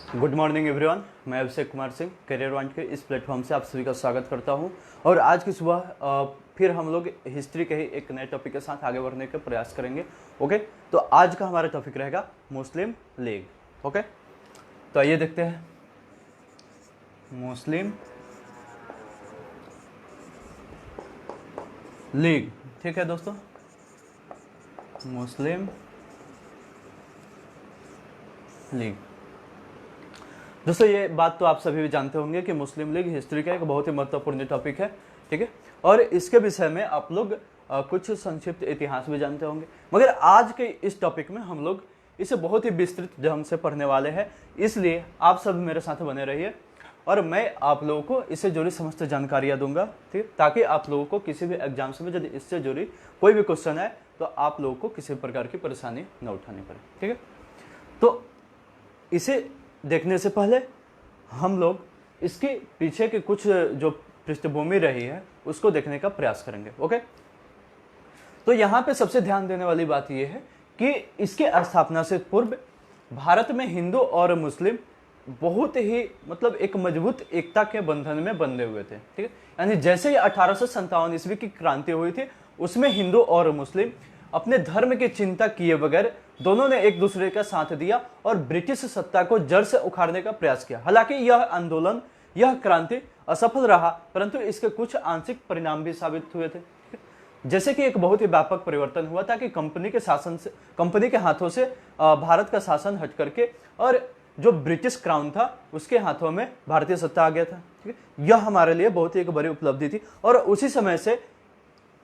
Good morning everyone, मैं Abhishek Kumar Singh career want के इस प्लेटफॉर्म से आप सभी का स्वागत करता हूं। और आज की सुबह फिर हम लोग हिस्ट्री के ही एक नए टॉपिक के साथ आगे बढ़ने का प्रयास करेंगे। ओके, तो आज का हमारा टॉपिक रहेगा मुस्लिम लीग। ओके, तो आइए देखते हैं मुस्लिम लीग। ठीक है दोस्तों, मुस्लिम लीग। दोस्तों ये बात तो आप सभी भी जानते होंगे कि मुस्लिम लीग हिस्ट्री का एक बहुत ही महत्वपूर्ण टॉपिक है। ठीक है, और इसके विषय में आप लोग कुछ संक्षिप्त इतिहास भी जानते होंगे, मगर आज के इस टॉपिक में हम लोग इसे बहुत ही विस्तृत ढंग से पढ़ने वाले हैं। इसलिए आप सब मेरे साथ बने रहिए और मैं आप लोगों को इससे जुड़ी समस्त जानकारियां दूंगा, ठीक, ताकि आप लोगों को किसी भी एग्जाम्स में यदि इससे जुड़ी कोई भी क्वेश्चन है तो आप लोगों को किसी प्रकार की परेशानी न उठानी पड़े। ठीक है, तो इसे देखने से पहले हम लोग इसके पीछे के कुछ जो पृष्ठभूमि रही है उसको देखने का प्रयास करेंगे। ओके, तो यहाँ पे सबसे ध्यान देने वाली बात यह है कि इसके स्थापना से पूर्व भारत में हिंदू और मुस्लिम बहुत ही एक मजबूत एकता के बंधन में बंधे हुए थे। ठीक है, यानी जैसे ही 1857 ईस्वी की क्रांति हुई थी उसमें हिंदू और मुस्लिम अपने धर्म की चिंता किए बगैर दोनों ने एक दूसरे का साथ दिया और ब्रिटिश सत्ता को जड़ से उखाड़ने का प्रयास किया। हालांकि यह आंदोलन, यह क्रांति असफल रहा, परंतु इसके कुछ आंशिक परिणाम भी साबित हुए थे। जैसे कि एक बहुत ही व्यापक परिवर्तन हुआ था कि कंपनी के हाथों से भारत का शासन हट करके और जो ब्रिटिश क्राउन था उसके हाथों में भारतीय सत्ता आ गया था। ठीक है, यह हमारे लिए बहुत ही एक बड़ी उपलब्धि थी और उसी समय से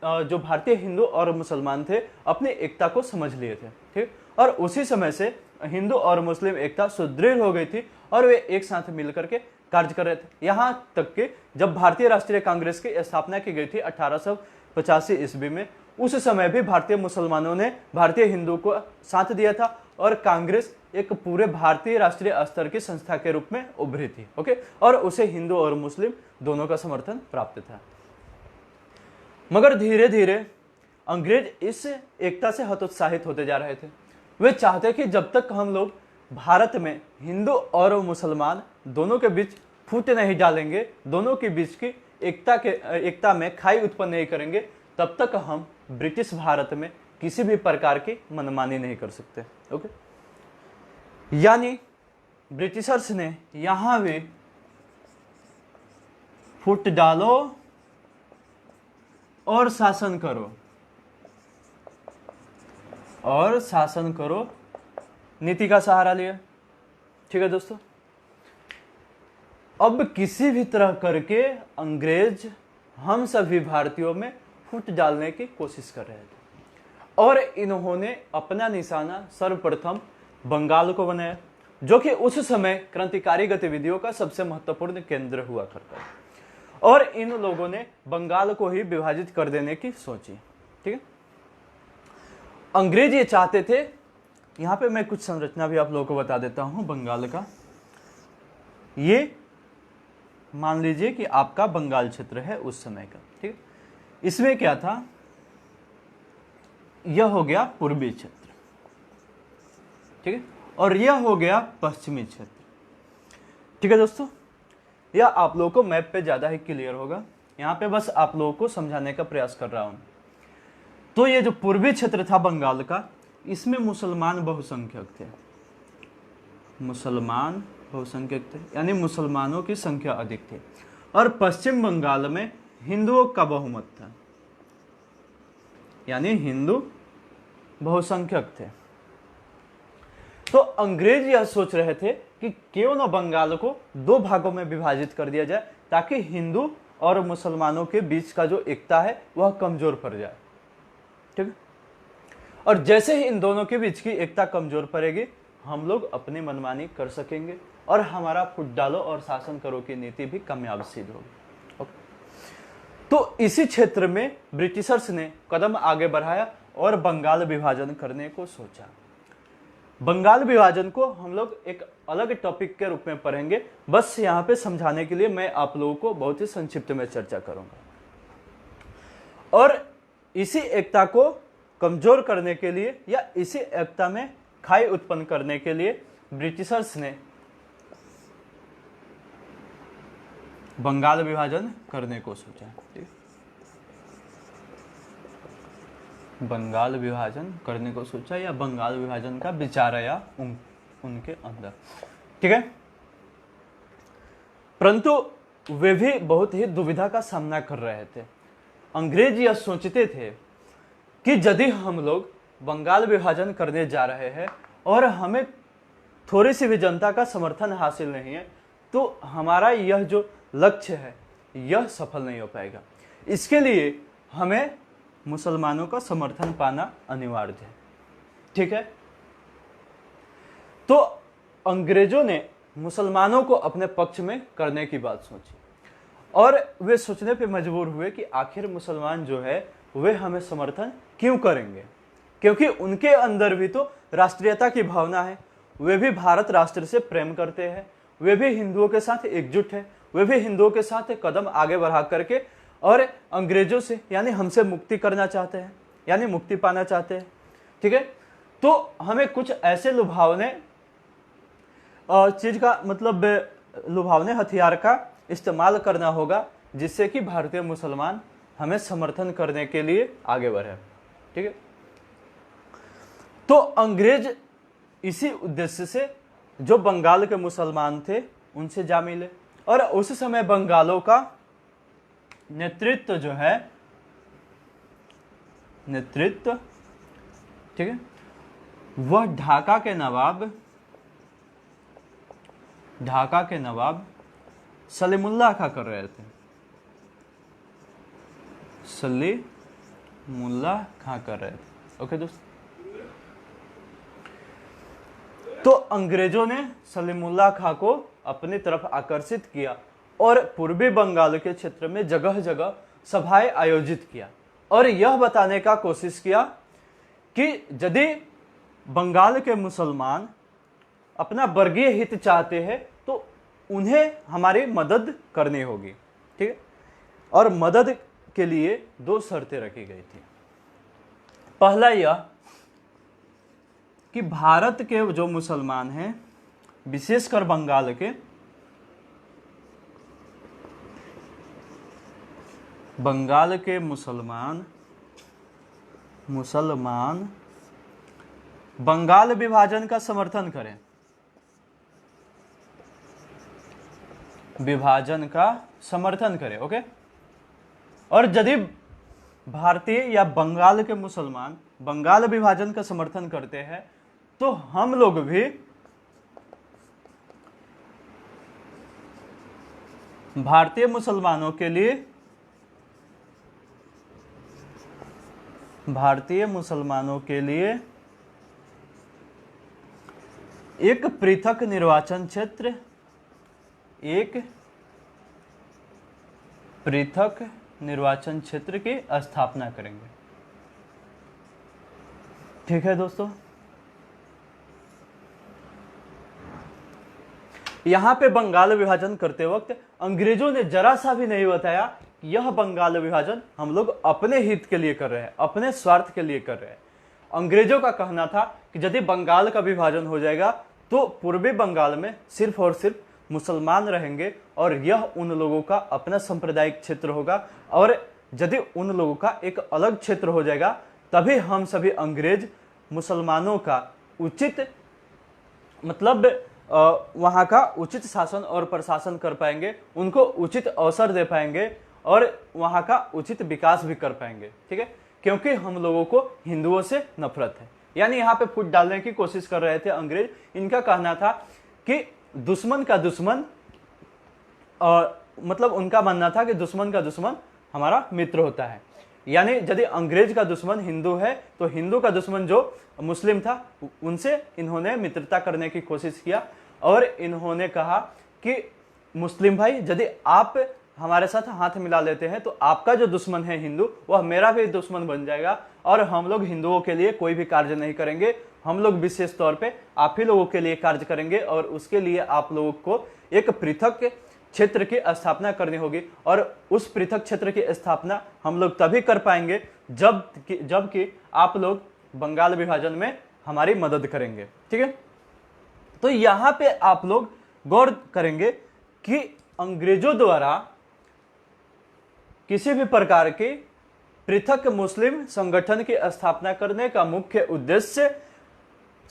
जो भारतीय हिंदू और मुसलमान थे अपनी एकता को समझ लिए थे। ठीक, और उसी समय से हिंदू और मुस्लिम एकता सुदृढ़ हो गई थी और वे एक साथ मिलकर के कार्य कर रहे थे। यहाँ तक कि जब भारतीय राष्ट्रीय कांग्रेस की स्थापना की गई थी 1885 ईस्वी में, उस समय भी भारतीय मुसलमानों ने भारतीय हिंदू को साथ दिया था और कांग्रेस एक पूरे भारतीय राष्ट्रीय स्तर की संस्था के रूप में उभरी थी। ओके, और उसे हिंदू और मुस्लिम दोनों का समर्थन प्राप्त था। मगर धीरे धीरे अंग्रेज इस एकता से हतोत्साहित होते जा रहे थे। वे चाहते कि जब तक हम लोग भारत में हिंदू और मुसलमान दोनों के बीच फूट नहीं डालेंगे, दोनों के बीच की एकता में खाई उत्पन्न नहीं करेंगे, तब तक हम ब्रिटिश भारत में किसी भी प्रकार की मनमानी नहीं कर सकते। ओके, यानी ब्रिटिशर्स ने यहां भी फूट डालो और शासन करो और शासन करो नीति का सहारा लिया। ठीक है दोस्तों, अब किसी भी तरह करके अंग्रेज हम सभी भारतीयों में फूट डालने की कोशिश कर रहे थे और इन्होंने अपना निशाना सर्वप्रथम बंगाल को बनाया, जो कि उस समय क्रांतिकारी गतिविधियों का सबसे महत्वपूर्ण केंद्र हुआ करता है, और इन लोगों ने बंगाल को ही विभाजित कर देने की सोची। ठीक है, अंग्रेज ये चाहते थे, यहां पे मैं कुछ संरचना भी आप लोगों को बता देता हूं बंगाल का। ये मान लीजिए कि आपका बंगाल क्षेत्र है उस समय का। ठीक है, इसमें क्या था, यह हो गया पूर्वी क्षेत्र, ठीक है, और यह हो गया पश्चिमी क्षेत्र। ठीक है दोस्तों, यह आप लोगों को मैप पे ज्यादा ही क्लियर होगा, यहां पे बस आप लोगों को समझाने का प्रयास कर रहा हूं। तो ये जो पूर्वी क्षेत्र था बंगाल का, इसमें मुसलमान बहुसंख्यक थे, मुसलमान बहुसंख्यक थे, यानी मुसलमानों की संख्या अधिक थी, और पश्चिम बंगाल में हिंदुओं का बहुमत था, यानी हिंदू बहुसंख्यक थे। तो अंग्रेज यह सोच रहे थे कि क्यों न बंगाल को दो भागों में विभाजित कर दिया जाए, ताकि हिंदू और मुसलमानों के बीच का जो एकता है वह कमजोर पड़ जाए। ठीक है, और जैसे ही इन दोनों के बीच की एकता कमजोर पड़ेगी, हम लोग अपनी मनमानी कर सकेंगे और हमारा फुट डालो और शासन करो की नीति भी कामयाब सिद्ध होगी। तो इसी क्षेत्र में ब्रिटिशर्स ने कदम आगे बढ़ाया और बंगाल विभाजन करने को सोचा। बंगाल विभाजन को हम लोग एक अलग टॉपिक के रूप में पढ़ेंगे, बस यहाँ पे समझाने के लिए मैं आप लोगों को बहुत ही संक्षिप्त में चर्चा करूंगा। और इसी एकता को कमजोर करने के लिए या इसी एकता में खाई उत्पन्न करने के लिए ब्रिटिशर्स ने बंगाल विभाजन करने को सोचा। ठीक, बंगाल विभाजन करने को सोचा या बंगाल विभाजन का विचार आया उनके अंदर। ठीक है, परंतु वे भी बहुत ही दुविधा का सामना कर रहे थे। अंग्रेज यह सोचते थे कि यदि हम लोग बंगाल विभाजन करने जा रहे हैं और हमें थोड़ी सी भी जनता का समर्थन हासिल नहीं है तो हमारा यह जो लक्ष्य है यह सफल नहीं हो पाएगा। इसके लिए हमें मुसलमानों का समर्थन पाना अनिवार्य है। ठीक है, तो अंग्रेजों ने मुसलमानों को अपने पक्ष में करने की बात सोची और वे सोचने पे मजबूर हुए कि आखिर मुसलमान जो है वे हमें समर्थन क्यों करेंगे, क्योंकि उनके अंदर भी तो राष्ट्रीयता की भावना है। वे भी भारत राष्ट्र से प्रेम करते हैं, वे भी हिंदुओं के साथ एकजुट है, वे भी हिंदुओं के साथ एक कदम आगे बढ़ा करके और अंग्रेजों से यानी हमसे मुक्ति करना चाहते हैं, यानी मुक्ति पाना चाहते हैं। ठीक है, तो हमें कुछ ऐसे लुभावने चीज का मतलब लुभावने हथियार का इस्तेमाल करना होगा जिससे कि भारतीय मुसलमान हमें समर्थन करने के लिए आगे बढ़े। ठीक है, तो अंग्रेज इसी उद्देश्य से जो बंगाल के मुसलमान थे उनसे जा मिले और उस समय बंगालों का नेतृत्व जो है ठीक है, वह ढाका के नवाब सलीमुल्लाह खां कर रहे थे। सलीमुल्लाह खां कर रहे थे। ओके दोस्त, तो अंग्रेजों ने सलीमुल्लाह खां को अपनी तरफ आकर्षित किया और पूर्वी बंगाल के क्षेत्र में जगह जगह सभाएं आयोजित किया और यह बताने का कोशिश किया कि यदि बंगाल के मुसलमान अपना वर्गीय हित चाहते हैं तो उन्हें हमारी मदद करनी होगी। ठीक है, और मदद के लिए दो शर्तें रखी गई थी। पहला यह कि भारत के जो मुसलमान हैं, विशेषकर बंगाल के, मुसलमान बंगाल विभाजन का समर्थन करें, विभाजन का समर्थन करें। ओके, और यदि भारतीय या बंगाल के मुसलमान बंगाल विभाजन का समर्थन करते हैं तो हम लोग भी भारतीय मुसलमानों के लिए एक पृथक निर्वाचन क्षेत्र, की स्थापना करेंगे। ठीक है दोस्तों, यहां पे बंगाल विभाजन करते वक्त अंग्रेजों ने जरा सा भी नहीं बताया कि यह बंगाल विभाजन हम लोग अपने हित के लिए कर रहे हैं, अपने स्वार्थ के लिए कर रहे हैं। अंग्रेजों का कहना था कि यदि बंगाल का विभाजन हो जाएगा तो पूर्वी बंगाल में सिर्फ और सिर्फ मुसलमान रहेंगे और यह उन लोगों का अपना सांप्रदायिक क्षेत्र होगा और यदि उन लोगों का एक अलग क्षेत्र हो जाएगा तभी हम सभी अंग्रेज मुसलमानों का उचित मतलब वहां का उचित शासन और प्रशासन कर पाएंगे, उनको उचित अवसर दे पाएंगे और वहां का उचित विकास भी कर पाएंगे। ठीक है, क्योंकि हम लोगों को हिंदुओं से नफरत है। यानी यहाँ पे फूट डालने की कोशिश कर रहे थे अंग्रेज। इनका कहना था कि दुश्मन का दुश्मन मतलब उनका मानना था कि दुश्मन का दुश्मन हमारा मित्र होता है। यानी यदि अंग्रेज का दुश्मन हिंदू है तो हिंदू का दुश्मन जो मुस्लिम था उनसे इन्होंने मित्रता करने की कोशिश किया और इन्होंने कहा कि मुस्लिम भाई यदि आप हमारे साथ हाथ मिला लेते हैं तो आपका जो दुश्मन है हिंदू वह मेरा भी दुश्मन बन जाएगा और हम लोग हिंदुओं के लिए कोई भी कार्य नहीं करेंगे, हम लोग विशेष तौर पे आप ही लोगों के लिए कार्य करेंगे और उसके लिए आप लोगों को एक पृथक क्षेत्र की स्थापना करनी होगी और उस पृथक क्षेत्र की स्थापना हम लोग तभी कर पाएंगे जबकि आप लोग बंगाल विभाजन में हमारी मदद करेंगे। ठीक है, तो यहाँ पे आप लोग गौर करेंगे कि अंग्रेजों द्वारा किसी भी प्रकार के पृथक मुस्लिम संगठन की स्थापना करने का मुख्य उद्देश्य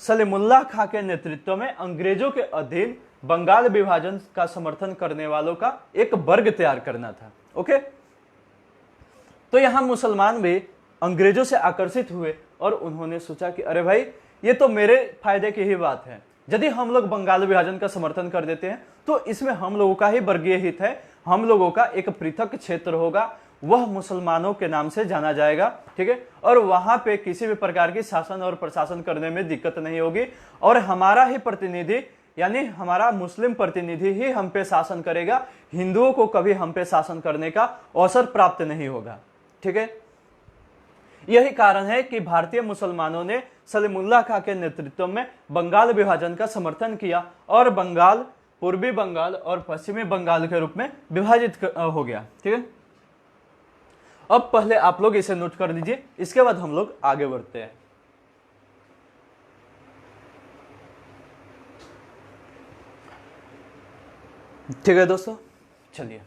सलीमुल्लाह खां के नेतृत्व में अंग्रेजों के अधीन बंगाल विभाजन का समर्थन करने वालों का एक वर्ग तैयार करना था। ओके, तो यहां मुसलमान भी अंग्रेजों से आकर्षित हुए और उन्होंने सोचा कि अरे भाई, ये तो मेरे फायदे की ही बात है, यदि हम लोग बंगाल विभाजन का समर्थन कर देते हैं तो इसमें हम लोगों का ही वर्गीय हित है, हम लोगों का एक पृथक क्षेत्र होगा, वह मुसलमानों के नाम से जाना जाएगा, ठीक है, और वहां पे किसी भी प्रकार की शासन और प्रशासन करने में दिक्कत नहीं होगी और हमारा ही प्रतिनिधि यानी हमारा मुस्लिम प्रतिनिधि ही हम पे शासन करेगा, हिंदुओं को कभी हम पे शासन करने का अवसर प्राप्त नहीं होगा। ठीक है, यही कारण है कि भारतीय मुसलमानों ने सलीमुल्लाह खां के नेतृत्व में बंगाल विभाजन का समर्थन किया और बंगाल पूर्वी बंगाल और पश्चिमी बंगाल के रूप में विभाजित हो गया। ठीक है, अब पहले आप लोग इसे नोट कर लीजिए, इसके बाद हम लोग आगे बढ़ते हैं। ठीक है दोस्तों, चलिए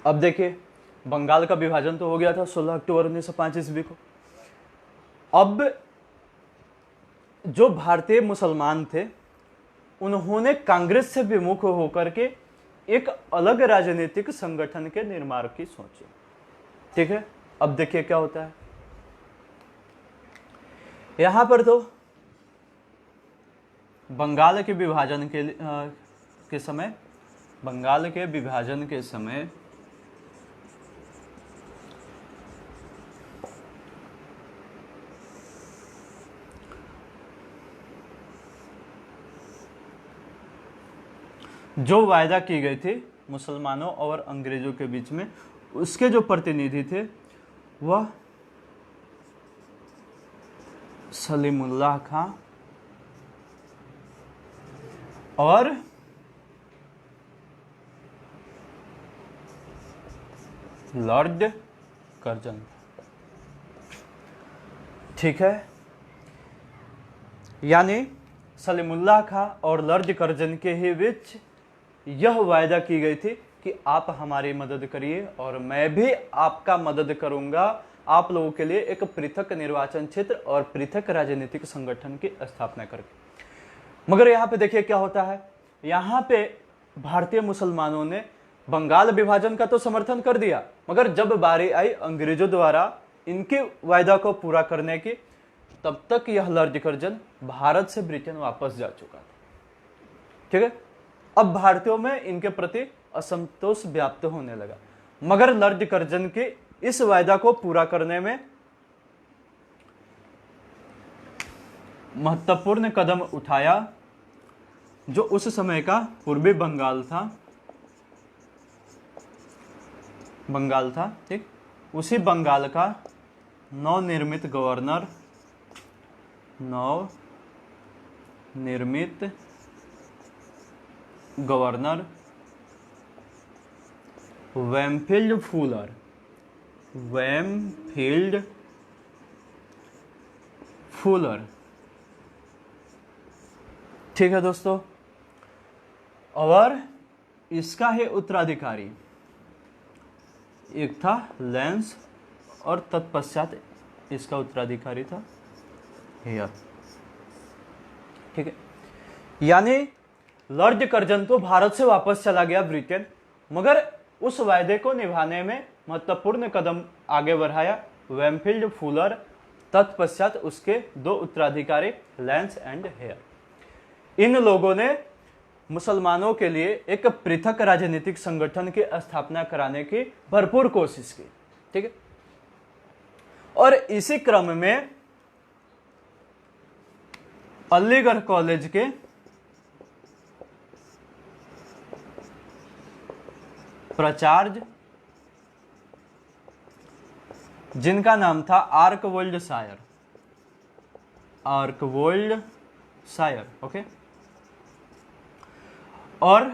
अब देखिए, बंगाल का विभाजन तो हो गया था 16 अक्टूबर 1905 ईस्वी को। अब जो भारतीय मुसलमान थे उन्होंने कांग्रेस से विमुख होकर के एक अलग राजनीतिक संगठन के निर्माण की सोची। ठीक है, अब देखिए क्या होता है। यहां पर तो बंगाल के विभाजन के समय बंगाल के विभाजन के समय जो वायदा की गई थी मुसलमानों और अंग्रेजों के बीच में, उसके जो प्रतिनिधि थे वह सलीमुल्लाह खां और लॉर्ड कर्जन। ठीक है, यानी सलीमुल्लाह खां और लॉर्ड कर्जन के ही बीच यह वायदा की गई थी कि आप हमारी मदद करिए और मैं भी आपका मदद करूंगा, आप लोगों के लिए एक पृथक निर्वाचन क्षेत्र और पृथक राजनीतिक संगठन की स्थापना करके। मगर यहाँ पे देखिए क्या होता है, यहाँ पे भारतीय मुसलमानों ने बंगाल विभाजन का तो समर्थन कर दिया, मगर जब बारी आई अंग्रेजों द्वारा इनके वायदा को पूरा करने की, तब तक यह लॉर्ड कर्जन भारत से ब्रिटेन वापस जा चुका था। ठीक है, अब भारतीयों में इनके प्रति असंतोष व्याप्त होने लगा, मगर लॉर्ड कर्जन के इस वायदा को पूरा करने में महत्वपूर्ण कदम उठाया जो उस समय का पूर्वी बंगाल था। ठीक, उसी बंगाल का नवनिर्मित गवर्नर वेमफील्ड फूलर। ठीक है दोस्तों, और इसका ही उत्तराधिकारी एक था लेंस और तत्पश्चात इसका उत्तराधिकारी था हेयर। ठीक है, यानी लॉर्ड कर्जन तो भारत से वापस चला गया ब्रिटेन, मगर उस वायदे को निभाने में महत्वपूर्ण कदम आगे बढ़ाया वेमफील्ड फूलर, तत्पश्चात उसके दो उत्तराधिकारी लेंस एंड हेयर। इन लोगों ने मुसलमानों के लिए एक पृथक राजनीतिक संगठन की स्थापना कराने की भरपूर कोशिश की। ठीक है, और इसी क्रम में अलीगढ़ कॉलेज के प्राचार्य जिनका नाम था आर्कवोल्ड शायर, आर्कवोल्ड शायर। ओके, और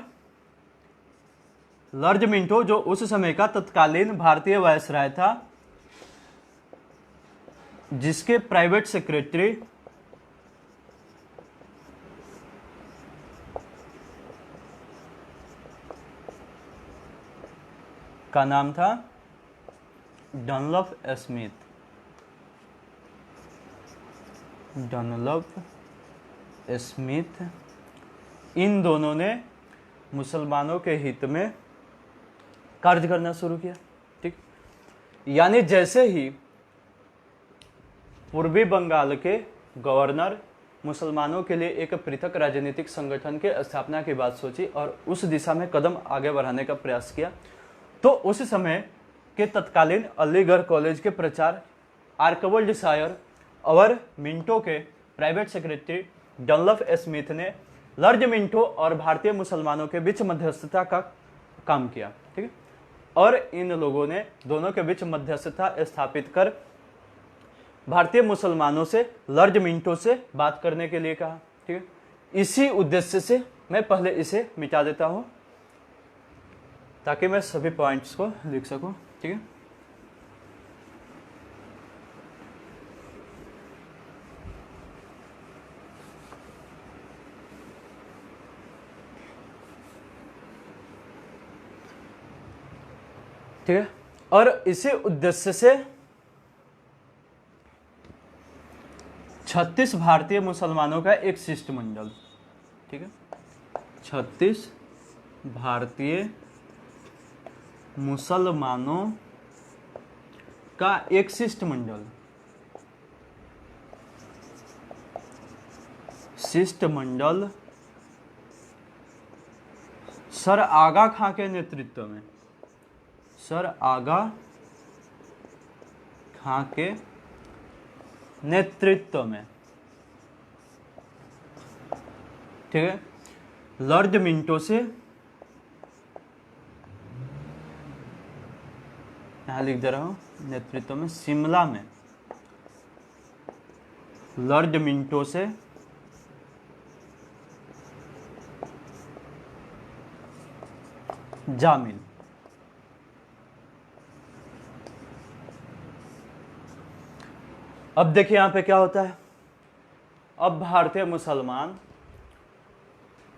लॉर्ड मिंटो जो उस समय का तत्कालीन भारतीय वायसराय था, जिसके प्राइवेट सेक्रेटरी का नाम था डनलप स्मिथ, डनलप स्मिथ। इन दोनों ने मुसलमानों के हित में कार्य करना शुरू किया। ठीक, यानी जैसे ही पूर्वी बंगाल के गवर्नर मुसलमानों के लिए एक पृथक राजनीतिक संगठन के स्थापना की बात सोची और उस दिशा में कदम आगे बढ़ाने का प्रयास किया, तो उस समय के तत्कालीन अलीगढ़ कॉलेज के प्राचार्य आर्कवोल्ड शायर और मिंटो के प्राइवेट सेक्रेटरी डनलप स्मिथ ने लॉर्ड मिंटो और भारतीय मुसलमानों के बीच मध्यस्थता का काम किया। ठीक है, और इन लोगों ने दोनों के बीच मध्यस्थता स्थापित कर भारतीय मुसलमानों से लॉर्ड मिंटो से बात करने के लिए कहा। ठीक है, इसी उद्देश्य से मैं पहले इसे मिटा देता हूं ताकि मैं सभी पॉइंट्स को लिख सकूं। ठीक है, ठीक है, और इसी उद्देश्य से 36 भारतीय मुसलमानों का एक शिष्टमंडल, ठीक है, 36 भारतीय मुसलमानों का एक शिष्टमंडल, शिष्टमंडल सर आगा खां के नेतृत्व में, सर आगा खां के नेतृत्व में, ठीक है, लॉर्ड मिंटो से, यहां लिख दे रहा हूं नेतृत्व में, शिमला में लॉर्ड मिंटो से जामिल। अब देखिए यहां पे क्या होता है। अब भारतीय मुसलमान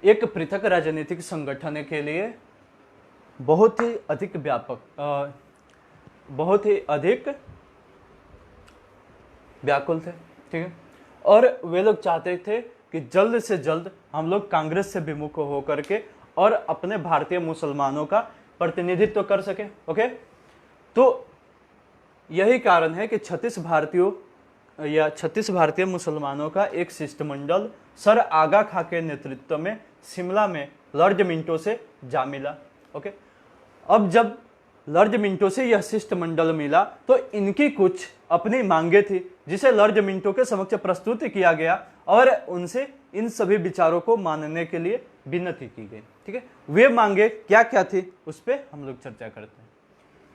एक पृथक राजनीतिक संगठन के लिए बहुत ही अधिक व्यापक, बहुत ही अधिक व्याकुल थे। ठीक है, और वे लोग चाहते थे कि जल्द से जल्द हम लोग कांग्रेस से विमुख होकर के और अपने भारतीय मुसलमानों का प्रतिनिधित्व कर सके। ओके, तो यही कारण है कि 36 भारतीयों या 36 भारतीय मुसलमानों का एक शिष्टमंडल सर आगा खां के नेतृत्व में शिमला में लॉर्ड मिंटो से जा मिला। ओके, अब जब लॉर्ड मिंटो से यह शिष्टमंडल मिला तो इनकी कुछ अपनी मांगे थी जिसे लॉर्ड मिंटो के समक्ष प्रस्तुत किया गया और उनसे इन सभी विचारों को मानने के लिए विनती की गई। ठीक है, वे मांगे क्या क्या थी उस पर हम लोग चर्चा करते हैं।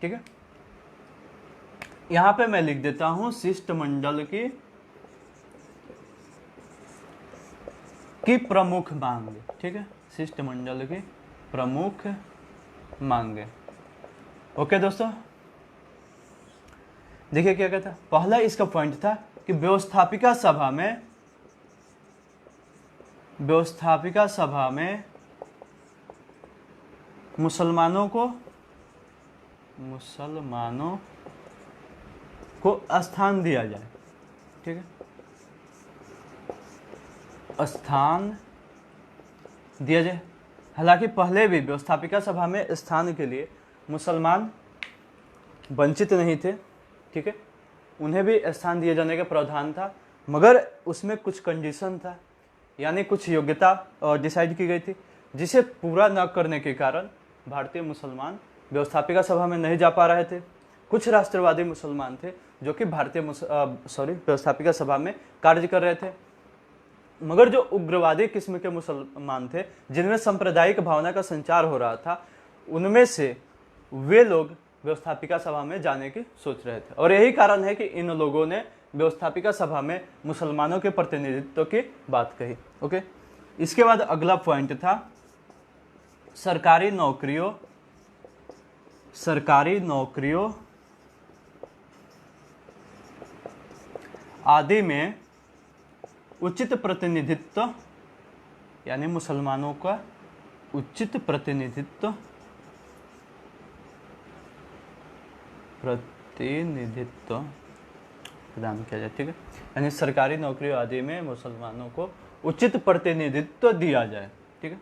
ठीक है, यहां पे मैं लिख देता हूं शिष्टमंडल की प्रमुख मांग। ठीक है, शिष्टमंडल की प्रमुख मांगे। ओके दोस्तों, देखिए क्या कहता है। पहला इसका पॉइंट था कि व्यवस्थापिका सभा में मुसलमानों को स्थान दिया जाए। ठीक है, स्थान दिया जाए। हालांकि पहले भी व्यवस्थापिका सभा में स्थान के लिए मुसलमान वंचित नहीं थे। ठीक है, उन्हें भी स्थान दिए जाने का प्रावधान था, मगर उसमें कुछ कंडीशन था, यानी कुछ योग्यता डिसाइड की गई थी, जिसे पूरा न करने के कारण भारतीय मुसलमान व्यवस्थापिका सभा में नहीं जा पा रहे थे। कुछ राष्ट्रवादी मुसलमान थे जो कि व्यवस्थापिका सभा में कार्य कर रहे थे, मगर जो उग्रवादी किस्म के मुसलमान थे जिनमें सांप्रदायिक भावना का संचार हो रहा था, उनमें से वे लोग व्यवस्थापिका सभा में जाने की सोच रहे थे, और यही कारण है कि इन लोगों ने व्यवस्थापिका सभा में मुसलमानों के प्रतिनिधित्व की बात कही। ओके, इसके बाद अगला पॉइंट था सरकारी नौकरियों आदि में उचित प्रतिनिधित्व, यानी मुसलमानों का उचित प्रतिनिधित्व प्रदान किया जाए। ठीक है, यानी सरकारी नौकरियों आदि में मुसलमानों को उचित प्रतिनिधित्व दिया जाए। ठीक है,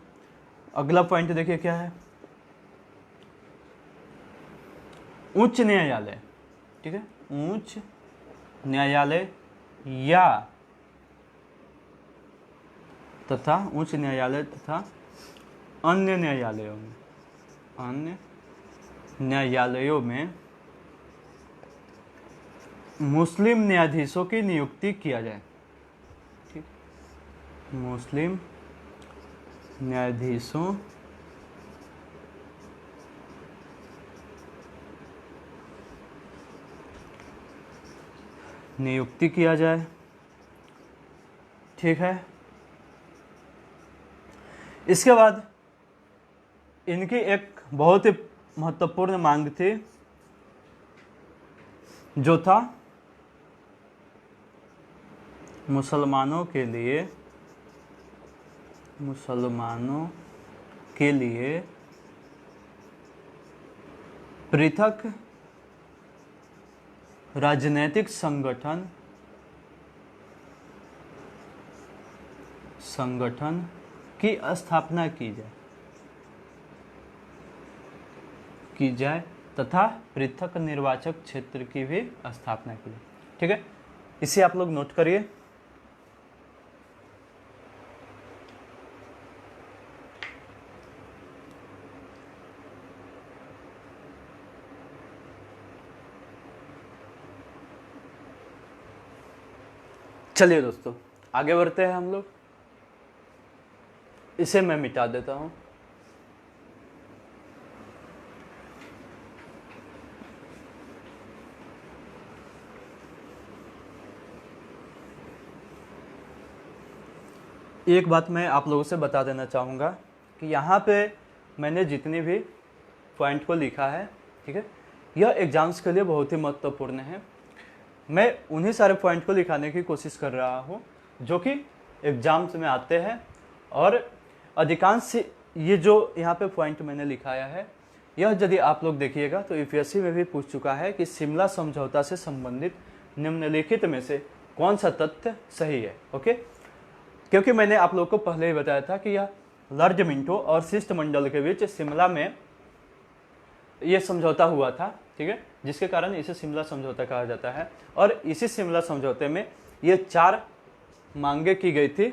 अगला पॉइंट देखिए क्या है, उच्च न्यायालय। ठीक है, उच्च न्यायालय या तथा उच्च न्यायालय तथा अन्य न्यायालयों में मुस्लिम न्यायाधीशों की नियुक्ति किया जाए। ठीक, मुस्लिम न्यायाधीशों नियुक्ति किया जाए। ठीक है, इसके बाद इनकी एक बहुत ही महत्वपूर्ण मांग थी, जो था मुसलमानों के लिए पृथक राजनीतिक संगठन की स्थापना की जाए तथा पृथक निर्वाचक क्षेत्र की भी स्थापना की जाए। ठीक है, इसे आप लोग नोट करिए। चलिए दोस्तों, आगे बढ़ते हैं हम लोग। इसे मैं मिटा देता हूं। एक बात मैं आप लोगों से बता देना चाहूँगा कि यहाँ पे मैंने जितनी भी पॉइंट को लिखा है, ठीक है, यह एग्जाम्स के लिए बहुत ही महत्वपूर्ण है। मैं उन्हीं सारे पॉइंट को लिखाने की कोशिश कर रहा हूँ जो कि एग्जाम्स में आते हैं, और अधिकांश ये जो यहाँ पे पॉइंट मैंने लिखाया है, यह यदि आप लोग देखिएगा तो यूपीएससी में भी पूछ चुका है कि शिमला समझौता से संबंधित निम्नलिखित में से कौन सा तथ्य सही है। ओके, क्योंकि मैंने आप लोग को पहले ही बताया था कि यह लॉर्ड मिंटो और शिष्टमंडल के बीच शिमला में यह समझौता हुआ था, ठीक है, जिसके कारण इसे शिमला समझौता कहा जाता है। और इसी शिमला समझौते में ये 4 मांगे की गई थी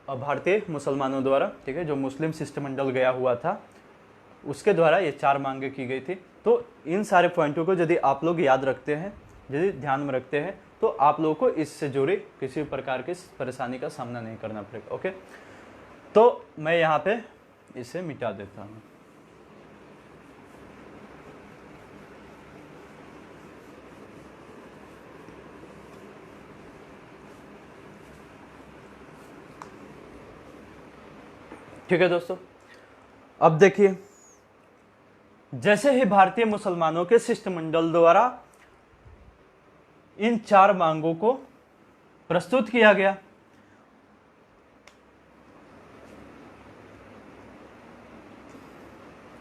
भारतीय मुसलमानों द्वारा, ठीक है, जो मुस्लिम शिष्टमंडल गया हुआ था उसके द्वारा ये 4 मांगे की गई थी। तो इन सारे पॉइंटों को यदि आप लोग याद रखते हैं, यदि ध्यान में रखते हैं, तो आप लोगों को इससे जुड़ी किसी प्रकार की परेशानी का सामना नहीं करना पड़ेगा। ओके, तो मैं यहाँ पे इसे मिटा देता हूँ। ठीक है दोस्तों, अब देखिए, जैसे ही भारतीय मुसलमानों के शिष्टमंडल द्वारा इन 4 मांगों को प्रस्तुत किया गया,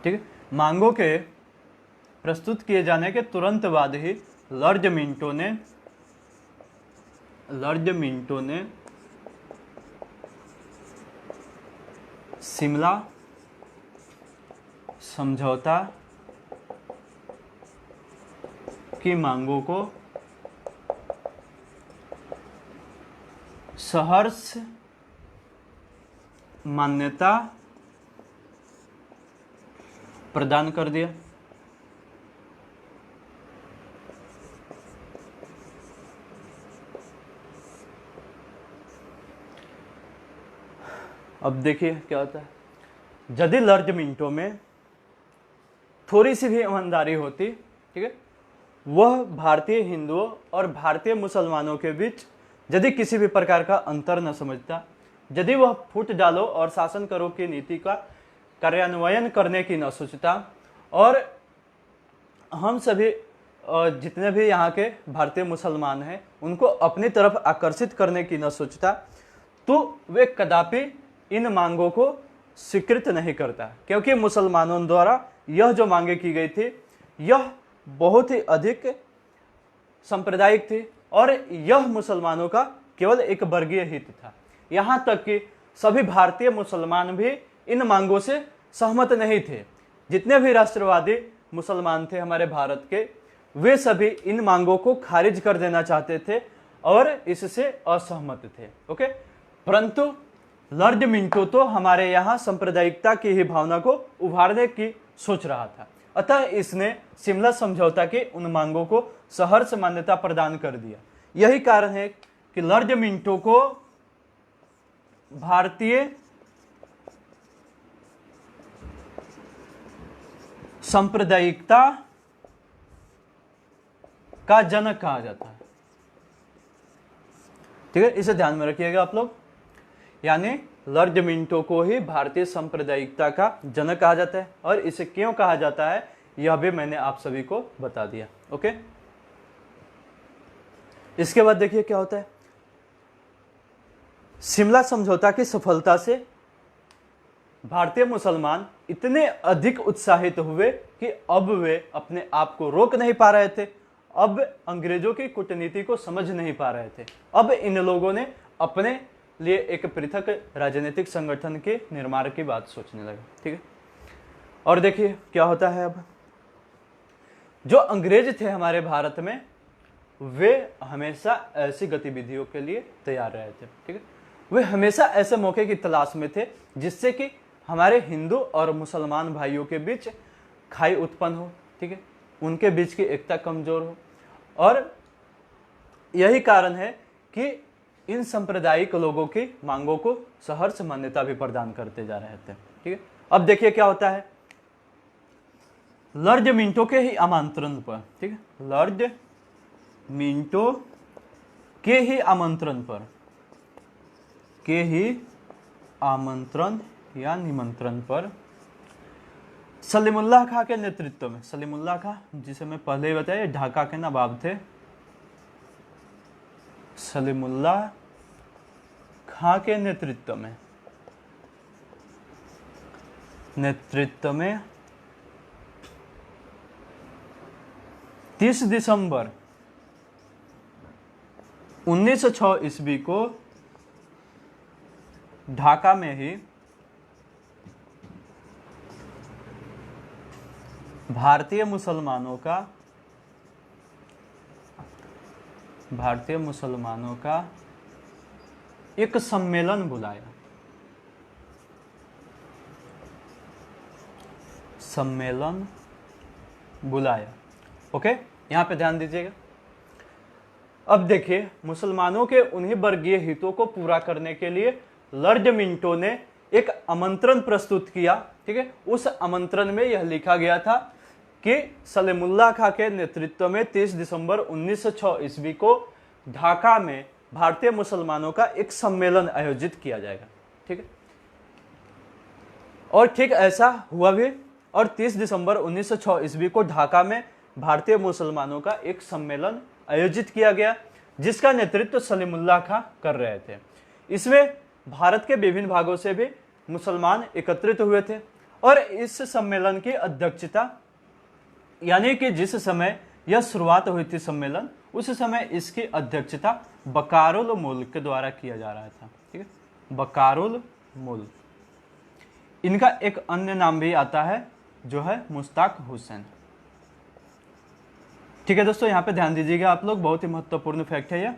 ठीक है, मांगों के प्रस्तुत किए जाने के तुरंत बाद ही लॉर्ड मिंटो ने शिमला समझौता की मांगों को सहर्ष मान्यता प्रदान कर दिया। अब देखिए क्या होता है, यदि लॉर्ड मिंटो में थोड़ी सी भी ईमानदारी होती, ठीक है, वह भारतीय हिंदुओं और भारतीय मुसलमानों के बीच यदि किसी भी प्रकार का अंतर न समझता, यदि वह फूट डालो और शासन करो की नीति का कार्यान्वयन करने की न सोचता, और हम सभी जितने भी यहाँ के भारतीय मुसलमान हैं उनको अपनी तरफ आकर्षित करने की न सोचता, तो वे कदापि इन मांगों को स्वीकृत नहीं करता, क्योंकि मुसलमानों द्वारा यह जो मांगे की गई थी यह बहुत ही अधिक सांप्रदायिक थी और यह मुसलमानों का केवल एक वर्गीय हित था। यहाँ तक कि सभी भारतीय मुसलमान भी इन मांगों से सहमत नहीं थे। जितने भी राष्ट्रवादी मुसलमान थे हमारे भारत के, वे सभी इन मांगों को खारिज कर देना चाहते थे और इससे असहमत थे। ओके, परंतु लॉर्ड मिंटो तो हमारे यहाँ सांप्रदायिकता की ही भावना को उभारने की सोच रहा था, अतः इसने शिमला समझौता के उन मांगों को सहर्ष मान्यता प्रदान कर दिया। यही कारण है कि लॉर्ड मिंटो को भारतीय सांप्रदायिकता का जनक कहा जाता है। ठीक है, इसे ध्यान में रखिएगा आप लोग, यानी लॉर्ड मिंटो को ही भारतीय सांप्रदायिकता का जनक कहा जाता है, और इसे क्यों कहा जाता है यह भी मैंने आप सभी को बता दिया। ओके, इसके बाद देखिए क्या होता है। शिमला समझौता की सफलता से भारतीय मुसलमान इतने अधिक उत्साहित हुए कि अब वे अपने आप को रोक नहीं पा रहे थे, अब अंग्रेजों की कूटनीति को समझ नहीं पा रहे थे। अब इन लोगों ने अपने लिए एक पृथक राजनीतिक संगठन के निर्माण की बात सोचने लगे। ठीक है, और देखिए क्या होता है। अब जो अंग्रेज थे हमारे भारत में, वे हमेशा ऐसी गतिविधियों के लिए तैयार रहे थे। ठीक है, वे हमेशा ऐसे मौके की तलाश में थे जिससे कि हमारे हिंदू और मुसलमान भाइयों के बीच खाई उत्पन्न हो। ठीक है, उनके बीच की एकता कमजोर हो, और यही कारण है कि इन सांप्रदायिक लोगों की मांगों को सहर्ष मान्यता भी प्रदान करते जा रहे थे। ठीक है, अब देखिए क्या होता है। लॉर्ड मिंटो के ही आमंत्रण पर, ठीक है, लॉर्ड मिंटो के ही आमंत्रण पर, के ही आमंत्रण या निमंत्रण पर सलीमुल्लाह खां के नेतृत्व में, सलीमुल्लाह खां जिसे मैं पहले ही बताया ढाका के नवाब थे, सलीमुल्लाह खां के नेतृत्व में 30 दिसंबर 1906 ईस्वी को ढाका में ही भारतीय मुसलमानों का एक सम्मेलन बुलाया। ओके, यहां पे ध्यान दीजिएगा। अब देखिए, मुसलमानों के उन्हीं वर्गीय हितों को पूरा करने के लिए लॉर्ड मिंटो ने एक आमंत्रण प्रस्तुत किया। ठीक है, उस आमंत्रण में यह लिखा गया था कि सलीमुल्लाह खां के नेतृत्व में 30 दिसंबर 1906 ईस्वी को ढाका में भारतीय मुसलमानों का एक सम्मेलन आयोजित किया जाएगा। ठीक है, और ठीक ऐसा हुआ भी, और 30 दिसंबर 1906 ईस्वी को ढाका में भारतीय मुसलमानों का एक सम्मेलन आयोजित किया गया, जिसका नेतृत्व सलीमुल्लाह खां कर रहे थे। इसमें भारत के विभिन्न भागों से भी मुसलमान एकत्रित हुए थे, और इस सम्मेलन की अध्यक्षता, यानी कि जिस समय यह शुरुआत हुई थी सम्मेलन, उस समय इसकी अध्यक्षता बकारुल मुल्क के द्वारा किया जा रहा था। ठीक है, बकारुल मुल्क। इनका एक अन्य नाम भी आता है जो है मुश्ताक हुसैन। ठीक है दोस्तों, यहां पे ध्यान दीजिएगा आप लोग, बहुत ही महत्वपूर्ण फैक्ट है यह।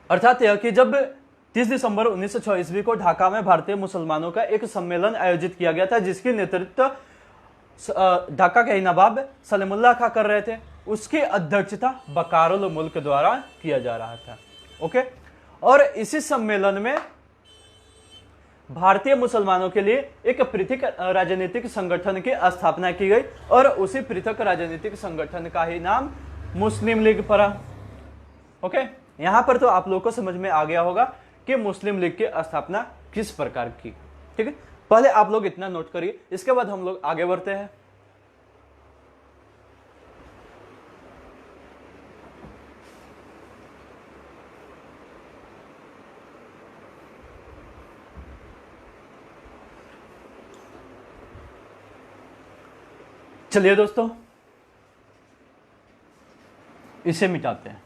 अर्थात यह कि जब 30 दिसंबर 1906 ईस्वी को ढाका में भारतीय मुसलमानों का एक सम्मेलन आयोजित किया गया था, जिसकी नेतृत्व ढाका के नवाब सलीमुल्लाह खां कर रहे थे, उसकी अध्यक्षता बकारुल मुल्क द्वारा किया जा रहा था। ओके, और इसी सम्मेलन में भारतीय मुसलमानों के लिए एक पृथक राजनीतिक संगठन की स्थापना की गई और उसी पृथक राजनीतिक संगठन का ही नाम मुस्लिम लीग पड़ा। ओके, यहां पर तो आप लोगों को समझ में आ गया होगा कि मुस्लिम लीग की स्थापना किस प्रकार की। ठीक है, पहले आप लोग इतना नोट करिए, इसके बाद हम लोग आगे बढ़ते हैं। चलिए दोस्तों, इसे मिटाते हैं।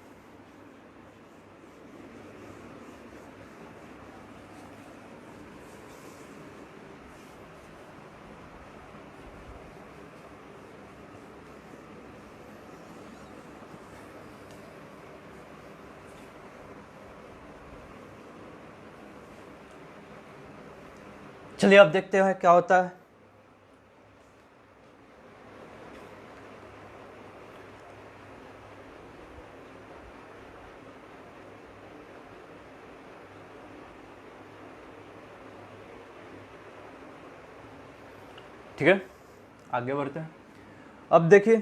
चलिए अब देखते हैं क्या होता है। ठीक है, आगे बढ़ते हैं। अब देखिए,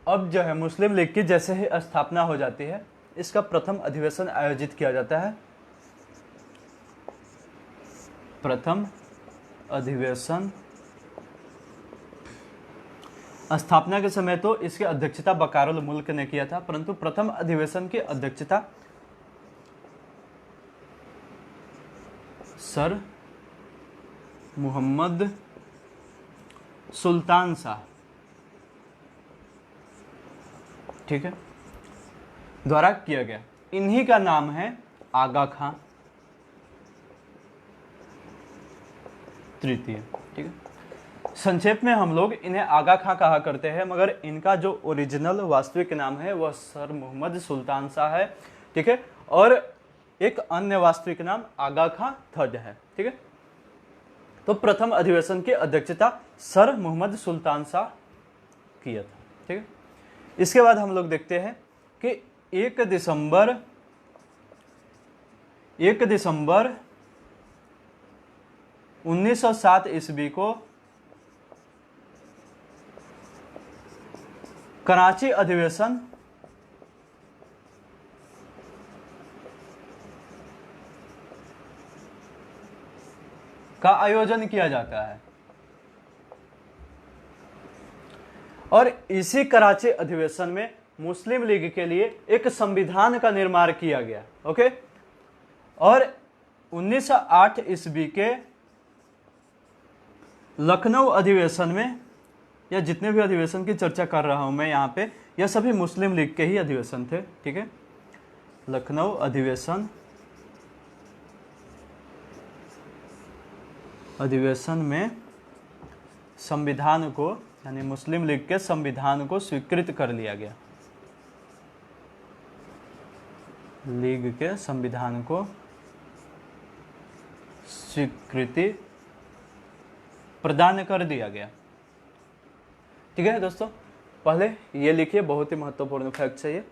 अब जो है मुस्लिम लीग की जैसे ही स्थापना हो जाती है, इसका प्रथम अधिवेशन आयोजित किया जाता है। प्रथम अधिवेशन स्थापना के समय तो इसकी अध्यक्षता बकारुल मुल्क ने किया था, परंतु प्रथम अधिवेशन की अध्यक्षता सर मोहम्मद सुल्तान शाह, ठीक है, द्वारा किया गया। इन्हीं का नाम है आगा खां तृतीय। ठीक है, संक्षेप में हम लोग इन्हें आगा खां कहा करते हैं, मगर इनका जो ओरिजिनल वास्तविक नाम है वह सर मोहम्मद सुल्तान शाह है। ठीक है, और एक अन्य वास्तविक नाम आगा खां थर्ड है। ठीक है, तो प्रथम अधिवेशन की अध्यक्षता सर मोहम्मद सुल्तान शाह किया था। ठीक है, इसके बाद हम लोग देखते हैं कि 1 दिसंबर 1907 ईस्वी को कराची अधिवेशन का आयोजन किया जाता है और इसी कराची अधिवेशन में मुस्लिम लीग के लिए एक संविधान का निर्माण किया गया। ओके, और 1908 ईस्वी के लखनऊ अधिवेशन में, या जितने भी अधिवेशन की चर्चा कर रहा हूं मैं यहाँ पे, यह सभी मुस्लिम लीग के ही अधिवेशन थे। ठीक है, लखनऊ अधिवेशन में संविधान को, यानी मुस्लिम लीग के संविधान को स्वीकृत कर लिया गया। लीग के संविधान को स्वीकृति प्रदान कर दिया गया। ठीक है दोस्तों, पहले ये लिखिए, बहुत ही महत्वपूर्ण फैक्ट है ये,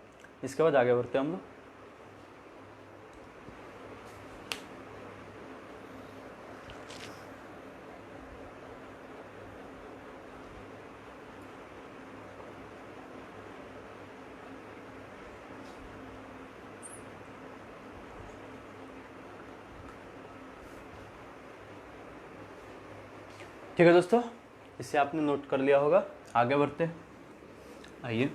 इसके बाद आगे बढ़ते हैं हम लोग। ठीक है दोस्तों, इसे आपने नोट कर लिया होगा, आगे बढ़ते हैं। आइए,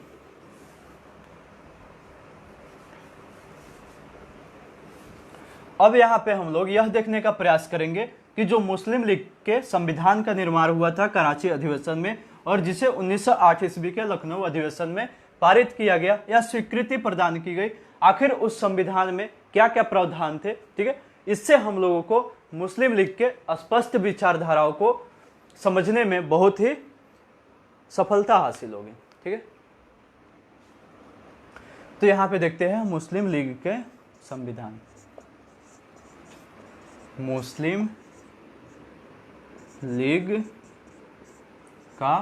अब यहाँ पे हम लोग यह देखने का प्रयास करेंगे कि जो मुस्लिम लीग के संविधान का निर्माण हुआ था कराची अधिवेशन में, और जिसे 1908 ईस्वी के लखनऊ अधिवेशन में पारित किया गया या स्वीकृति प्रदान की गई, आखिर उस संविधान में क्या क्या प्रावधान थे। ठीक है, इससे हम लोगों को मुस्लिम लीग के स्पष्ट विचारधाराओं को समझने में बहुत ही सफलता हासिल होगी। ठीक है, तो यहां पे देखते हैं मुस्लिम लीग के संविधान। मुस्लिम लीग का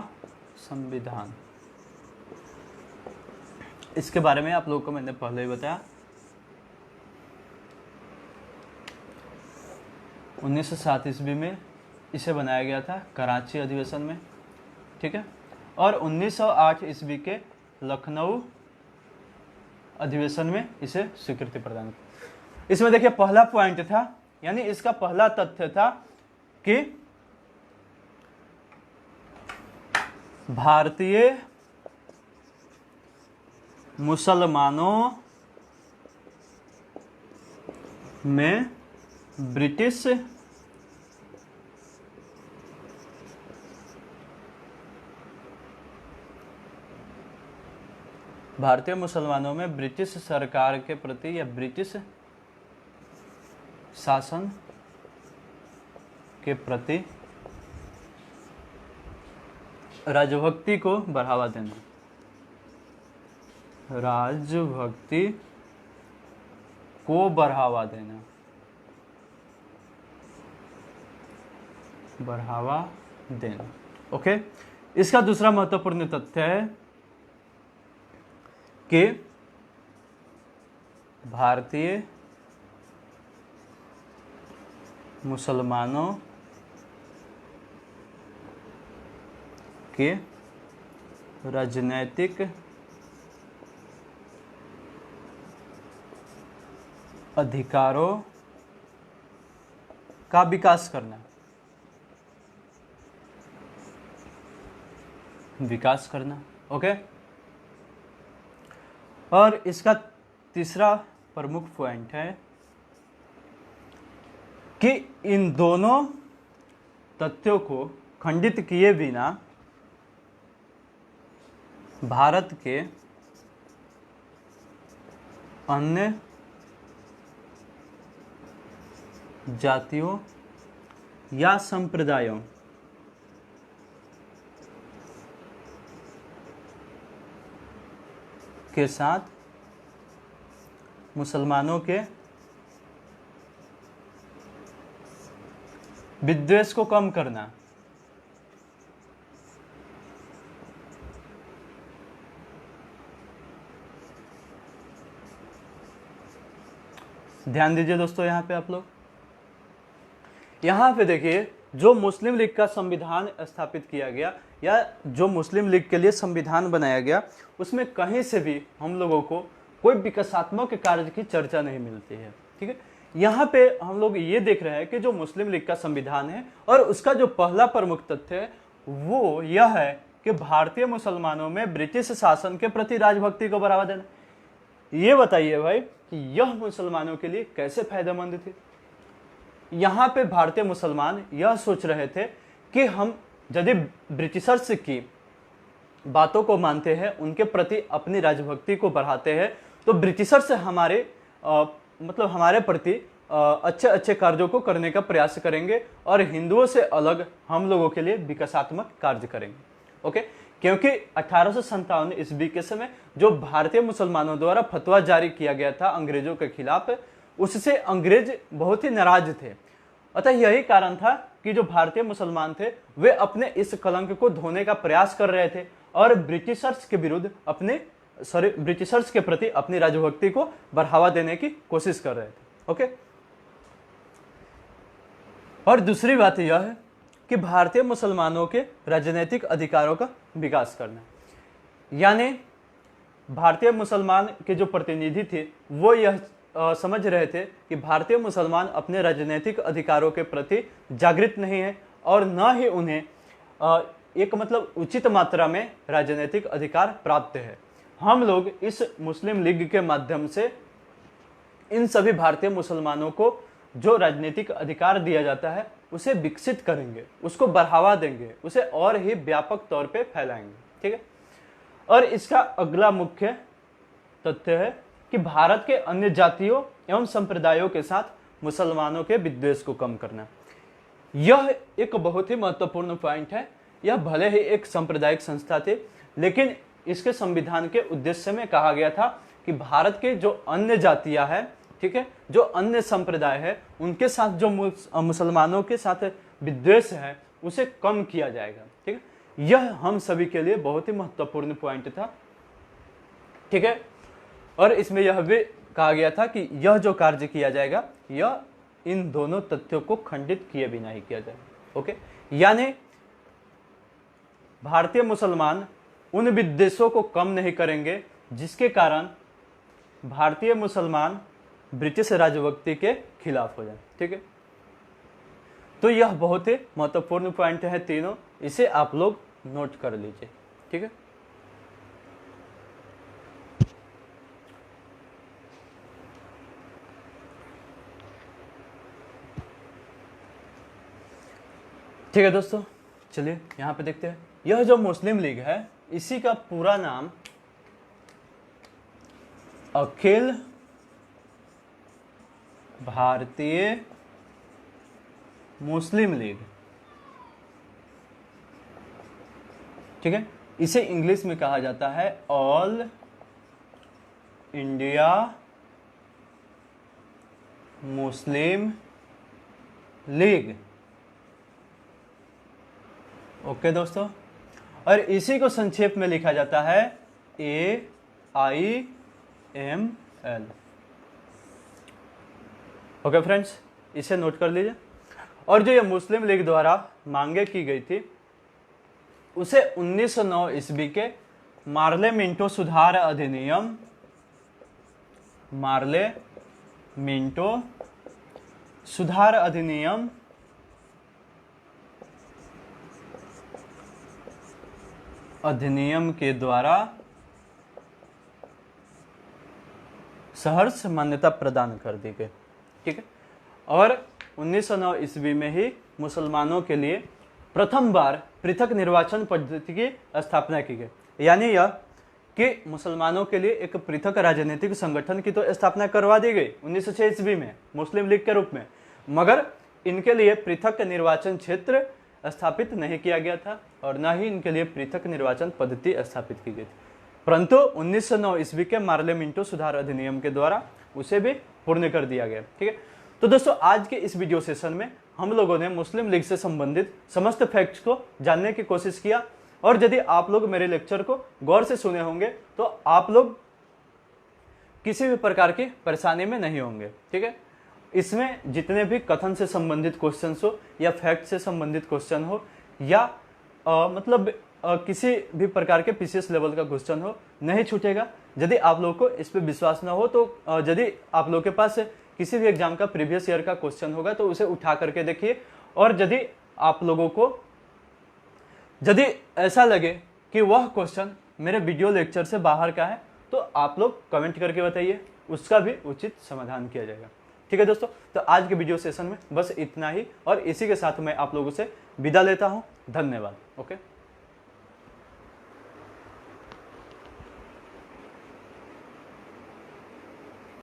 संविधान, इसके बारे में आप लोगों को मैंने पहले ही बताया। 1907 ईस्वी में इसे बनाया गया था कराची अधिवेशन में, ठीक है। और 1908 ईस्वी के लखनऊ अधिवेशन में इसे स्वीकृति प्रदान की। इसमें देखिए पहला पॉइंट था, यानी इसका पहला तथ्य था कि भारतीय मुसलमानों में ब्रिटिश भारतीय मुसलमानों में ब्रिटिश सरकार के प्रति या ब्रिटिश शासन के प्रति राजभक्ति को बढ़ावा देना, राजभक्ति को बढ़ावा देना, बढ़ावा देना। ओके, इसका दूसरा महत्वपूर्ण तथ्य है कि भारतीय मुसलमानों के राजनैतिक अधिकारों का विकास करना, ओके। और इसका तीसरा प्रमुख पॉइंट है कि इन दोनों तथ्यों को खंडित किए बिना भारत के अन्य जातियों या संप्रदायों के साथ मुसलमानों के विद्वेष को कम करना, ध्यान दीजिए दोस्तों। यहाँ पे आप लोग यहाँ पे देखिए, जो मुस्लिम लीग का संविधान स्थापित किया गया या जो मुस्लिम लीग के लिए संविधान बनाया गया, उसमें कहीं से भी हम लोगों को कोई विकासात्मक कार्य की चर्चा नहीं मिलती है, ठीक है। यहाँ पे हम लोग ये देख रहे हैं कि जो मुस्लिम लीग का संविधान है और उसका जो पहला प्रमुख तथ्य है वो यह है कि भारतीय मुसलमानों में ब्रिटिश शासन के प्रति राजभक्ति को बढ़ावा देना। ये बताइए भाई कि यह मुसलमानों के लिए कैसे फायदेमंद थी। यहाँ पे भारतीय मुसलमान यह सोच रहे थे कि हम यदि ब्रिटिशर्स की बातों को मानते हैं, उनके प्रति अपनी राजभक्ति को बढ़ाते हैं, तो ब्रिटिशर्स हमारे मतलब हमारे प्रति अच्छे अच्छे कार्यों को करने का प्रयास करेंगे और हिंदुओं से अलग हम लोगों के लिए विकासात्मक कार्य करेंगे, ओके। क्योंकि 1857 ईस्वी के समय जो भारतीय मुसलमानों द्वारा फतवा जारी किया गया था अंग्रेजों के खिलाफ, उससे अंग्रेज बहुत ही नाराज थे। अतः यही कारण था कि जो भारतीय मुसलमान थे वे अपने इस कलंक को धोने का प्रयास कर रहे थे और ब्रिटिशर्स के विरुद्ध ब्रिटिशर्स के प्रति अपनी राजभक्ति को बढ़ावा देने की कोशिश कर रहे थे, ओके। और दूसरी बात यह है कि भारतीय मुसलमानों के राजनीतिक अधिकारों का विकास करना, यानी भारतीय मुसलमान के जो प्रतिनिधि थे वो यह समझ रहे थे कि भारतीय मुसलमान अपने राजनीतिक अधिकारों के प्रति जागृत नहीं है और न ही उन्हें एक मतलब उचित मात्रा में राजनीतिक अधिकार प्राप्त है। हम लोग इस मुस्लिम लीग के माध्यम से इन सभी भारतीय मुसलमानों को जो राजनीतिक अधिकार दिया जाता है उसे विकसित करेंगे, उसको बढ़ावा देंगे, उसे और ही व्यापक तौर पे फैलाएंगे, ठीक है। और इसका अगला मुख्य तथ्य है कि भारत के अन्य जातियों एवं संप्रदायों के साथ मुसलमानों के विद्वेष को कम करना। यह एक बहुत ही महत्वपूर्ण पॉइंट है। यह भले ही एक सांप्रदायिक संस्था थी, लेकिन इसके संविधान के उद्देश्य में कहा गया था कि भारत के जो अन्य जातियां हैं, ठीक है, जो अन्य संप्रदाय है, उनके साथ जो मुसलमानों के साथ विद्वेष है उसे कम किया जाएगा, ठीक है। यह हम सभी के लिए बहुत ही महत्वपूर्ण पॉइंट था, ठीक है। और इसमें यह भी कहा गया था कि यह जो कार्य किया जाएगा यह इन दोनों तथ्यों को खंडित किए बिना ही किया जाए। ओके, यानी भारतीय मुसलमान उन विद्वेषों को कम नहीं करेंगे जिसके कारण भारतीय मुसलमान ब्रिटिश राजवक्ति के खिलाफ हो जाए। ठीक है, तो यह बहुत ही महत्वपूर्ण पॉइंट है तीनों, इसे आप लोग नोट कर लीजिए। ठीक है, ठीक है दोस्तों, चलिए यहां पे देखते हैं। यह जो मुस्लिम लीग है इसी का पूरा नाम अखिल भारतीय मुस्लिम लीग, ठीक है, इसे इंग्लिश में कहा जाता है all India Muslim league. Okay दोस्तों, और इसी को संक्षेप में लिखा जाता है AIML। ओके फ्रेंड्स, इसे नोट कर लीजिए। और जो ये मुस्लिम लीग द्वारा मांगे की गई थी उसे 1909 ईस्वी के मार्ले मिंटो सुधार अधिनियम, मार्ले मिंटो सुधार अधिनियम के द्वारा सहर्ष मान्यता प्रदान कर दी गई। ठीक है, और 1909 ईस्वी में ही मुसलमानों के लिए प्रथम बार पृथक निर्वाचन पद्धति की स्थापना की गई। यानी यह कि मुसलमानों के लिए एक पृथक राजनीतिक संगठन की तो स्थापना करवा दी गई 1906 ईस्वी में मुस्लिम लीग के रूप में, मगर इनके लिए पृथक निर्वाचन क्षेत्र स्थापित नहीं किया गया था और न ही इनके लिए पृथक निर्वाचन पद्धति स्थापित की गई थी। परंतु 1909 ईस्वी के मार्ले मिंटो सुधार अधिनियम के द्वारा उसे भी पूर्ण कर दिया गया। ठीक है, तो दोस्तों आज के इस वीडियो सेशन में हम लोगों ने मुस्लिम लीग से संबंधित समस्त फैक्ट्स को जानने की कोशिश किया, और यदि आप लोग मेरे लेक्चर को गौर से सुने होंगे तो आप लोग किसी भी प्रकार की परेशानी में नहीं होंगे। ठीक है, इसमें जितने भी कथन से संबंधित क्वेश्चन हो या फैक्ट से संबंधित क्वेश्चन हो या किसी भी प्रकार के पीसीएस लेवल का क्वेश्चन हो, नहीं छूटेगा। यदि आप लोगों को इस पे विश्वास ना हो तो यदि आप लोगों के पास किसी भी एग्जाम का प्रीवियस ईयर का क्वेश्चन होगा तो उसे उठा करके देखिए, और यदि आप लोगों को यदि ऐसा लगे कि वह क्वेश्चन मेरे वीडियो लेक्चर से बाहर का है तो आप लोग कमेंट करके बताइए, उसका भी उचित समाधान किया जाएगा। ठीक है दोस्तों, तो आज के वीडियो सेशन में बस इतना ही, और इसी के साथ मैं आप लोगों से विदा लेता हूं। धन्यवाद। ओके।